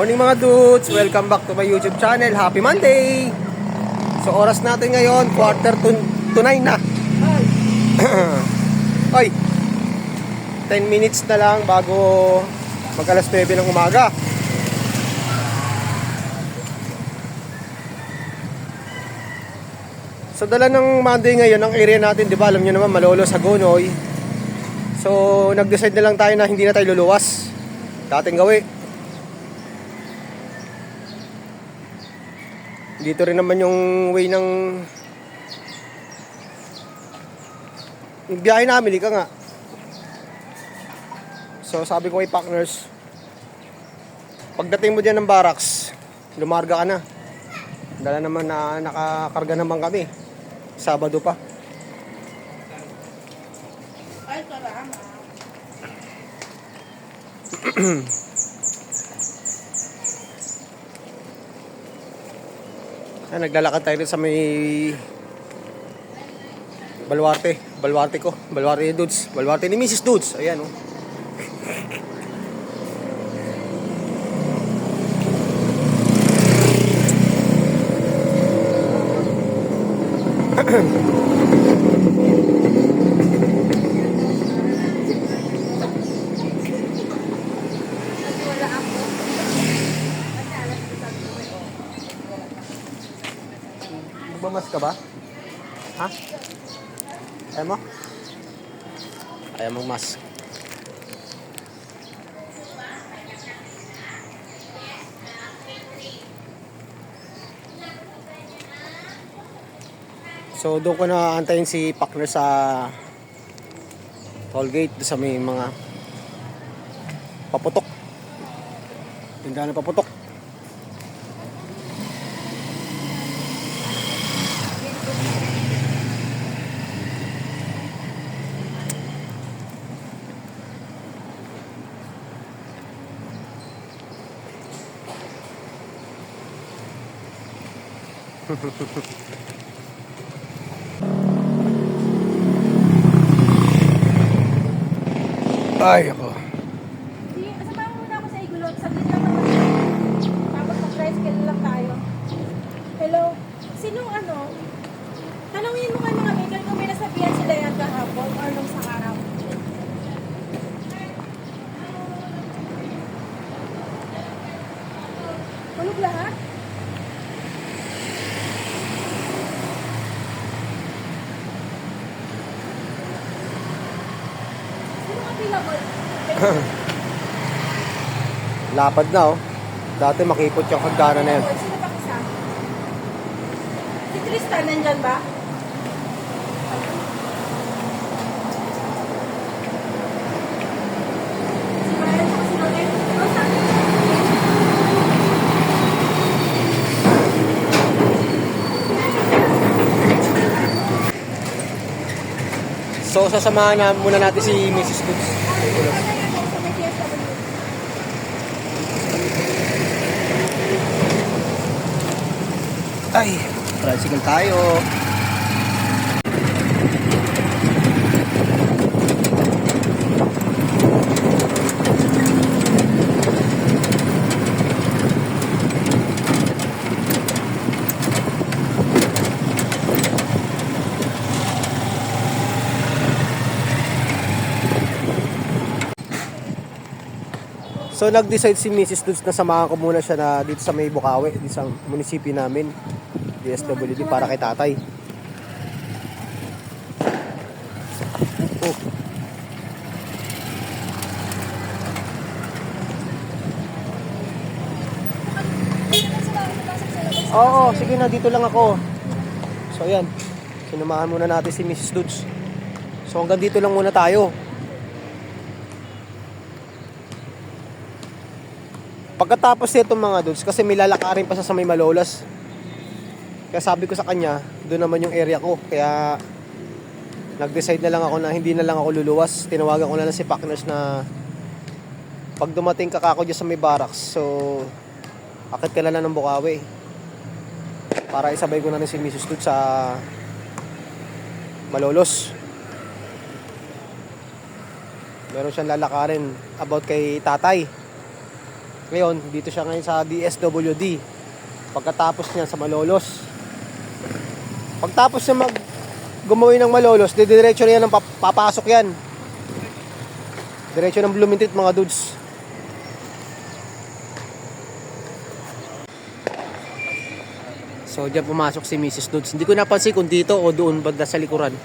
Morning mga dudes! Welcome back to my YouTube channel. Happy Monday! So oras natin ngayon, quarter to 9 na. Ay! 10 minutes na lang bago mag alas 9 ng umaga. So dala ng Monday ngayon, ang area natin, di ba, alam nyo naman, Malolos, Hagonoy. So nag-decide na lang tayo na hindi na tayo luluwas. Dating gawi. Dito rin naman yung way ng yung biyahe namin, ika nga. So sabi ko kay partners, pagdating mo dyan ng barracks, lumarga ka na. Dala naman na nakakarga naman kami. Sabado pa. Ay, karama. Naglalakad tayo rin sa may Baluarte ko. Baluarte ni Dudes. Baluarte ni Mrs. Dudes. Ayan, oh. Wala ako. Magmamas ka ba? Ha? Ayaw mo? Ayaw magmask. So doon ko na antayin si partner sa toll gate, sa may mga paputok. Tindahan na paputok. Ay, ako. Sige, kasama mo muna ako sa igulot. Saglit lang naman. Tapos mag-tricycle lang tayo. Hello? Sinong ano? Tanungin mo kay mga vehicle kung may nasabihan sila yan kahapon or nung sa araw. Tulog lahat? Sinong available? Lapad na, oh. Dati makipot yung hagdanan na yan. Sino pa isa? Si Tristan, nandyan ba? Si Brian, saka si Loren? Oh, sabi. So sasamahan na muna natin si Mrs. Goods. Sa may DSW. Ay, tricycle tayo. So nag-decide si Mrs. Dudes na samahan ko muna siya na dito sa may Bukawi, dito sa munisipyo namin, DSWD, para kay tatay. Oh. Oo, sige na, dito lang ako. So ayan, sinamahan muna natin si Mrs. Dudes. So hanggang dito lang muna tayo. Pagkatapos nito mga dudes, kasi may lalakarin pa sa may Malolos. Kaya sabi ko sa kanya, doon naman yung area ko. Kaya nag-decide na lang ako na hindi na lang ako luluwas. Tinawagan ko na lang si partners na pag dumating kakako dyan sa may barracks, so akit ka na lang ng Bukawi para isabay ko na rin si Mrs. Dudes sa Malolos. Meron siyang lalakarin about kay tatay. Ngayon, dito siya ngayon sa DSWD. Pagkatapos niya sa Malolos. Pagtapos niya gumawa ng Malolos, didiretso na yan ng papasok yan. Diretso ng Blumentritt mga dudes. So diyan pumasok si Mrs. Dudes. Hindi ko napansin kung dito o doon banda sa likuran.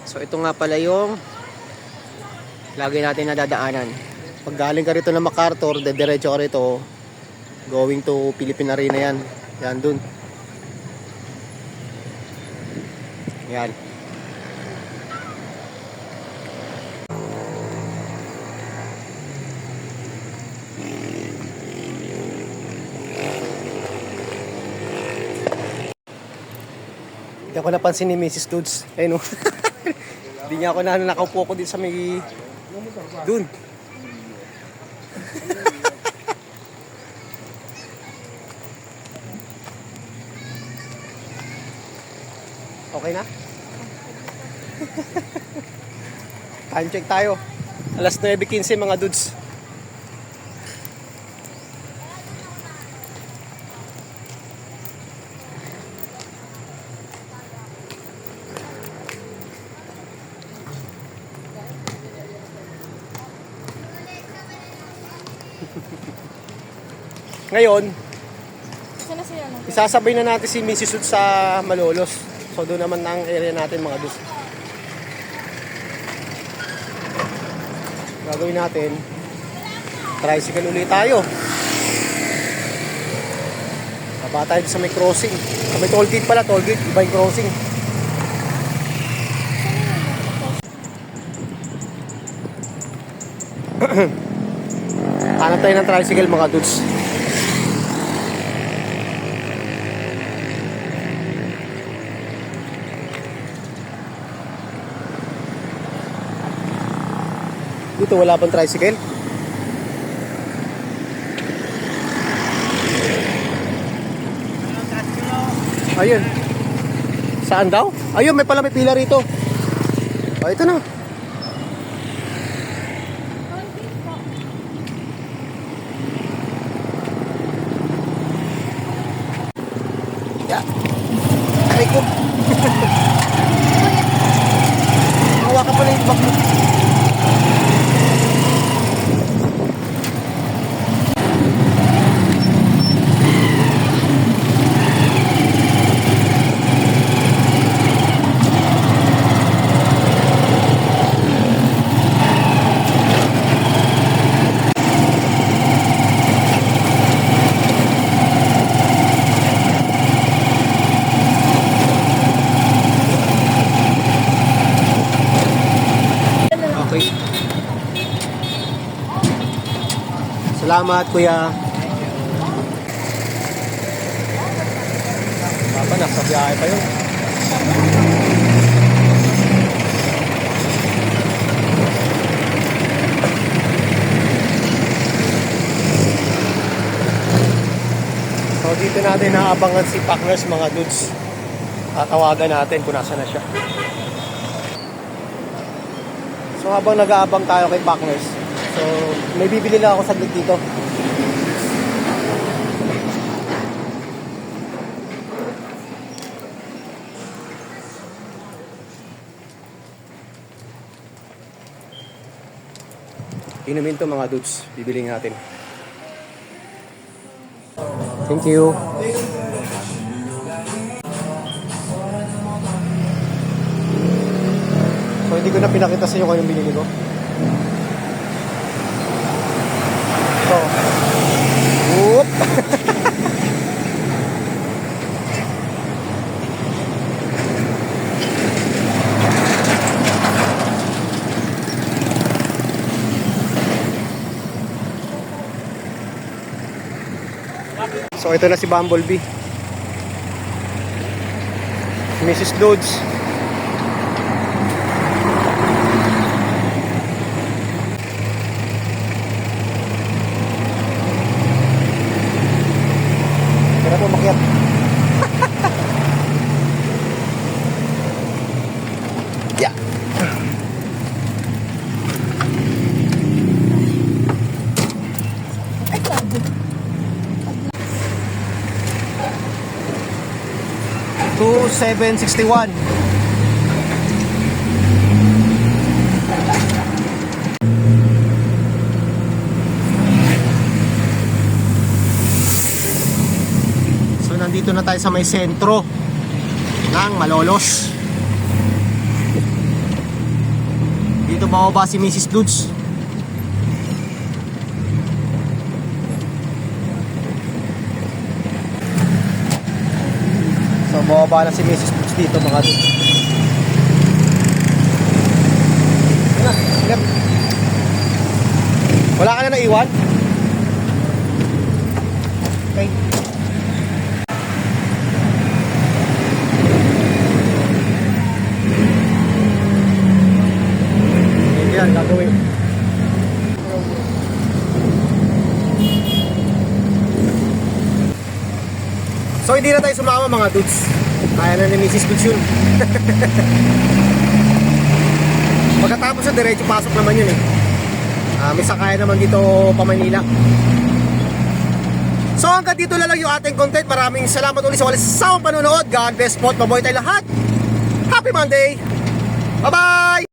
So ito nga pala yung lagi natin nadadaanan. Pag galing ka rito na MacArthur, diretso ka rito going to Philippine Arena yan. Yan dun. Yan. Hindi ako napansin ni Mrs. Dudes. Ayun o. Hindi niya ako nakaupo ko din sa may dun. Okay na? Time check tayo. Alas 9:15 mga dudes. Ngayon, Saan na sila? isasabay na natin si Mrs. Sud sa Malolos. So doon naman ang area natin mga dus. Gagawin natin, tricycle ulit tayo. Baba tayo sa may crossing. Sa may toll gate pala, toll gate, iba yung crossing. Hanap tayo ng tricycle mga dudes. Dito wala pang tricycle. Ayun. Saan daw? Ayun, may pila rito. Oh, ito na. Ya. Ay ko. Hawakan pa na yung bag mo. Okay. Salamat, kuya. Papa, nasa biyahe pa yun. So, dito natin naabangan si Packers, mga dudes. Tatawagan natin kung nasa na siya. So habang nag-aabang tayo kay Packers, so may bibili lang ako saglit dito. Inumin to mga dudes, bibili natin. Thank you. So hindi ko na pinakita sa inyo kung yung binili ko. So, whoop! So ito na si Bumblebee. Mrs. Loads. Kaya po makiat. Yeah. 2761. So nandito na tayo sa may sentro ng Malolos. Dito bababa si Mrs. Ludes. So bababa na si Mrs. Ludes dito mga dudes. Yan na, ingat. Wala ka na naiwan? Okay. Yan, gagawin. So hindi na tayo sumama mga dudes. Kaya na ni Mrs. Dudes yun. Pagkatapos na diretso pasok naman yun eh. May sakaya naman dito pa Manila. So hanggang dito na lang yung ating content. Maraming salamat ulit sa walang sawang panonood. God bless po at mabuhay tayo lahat. Happy Monday! Bye-bye!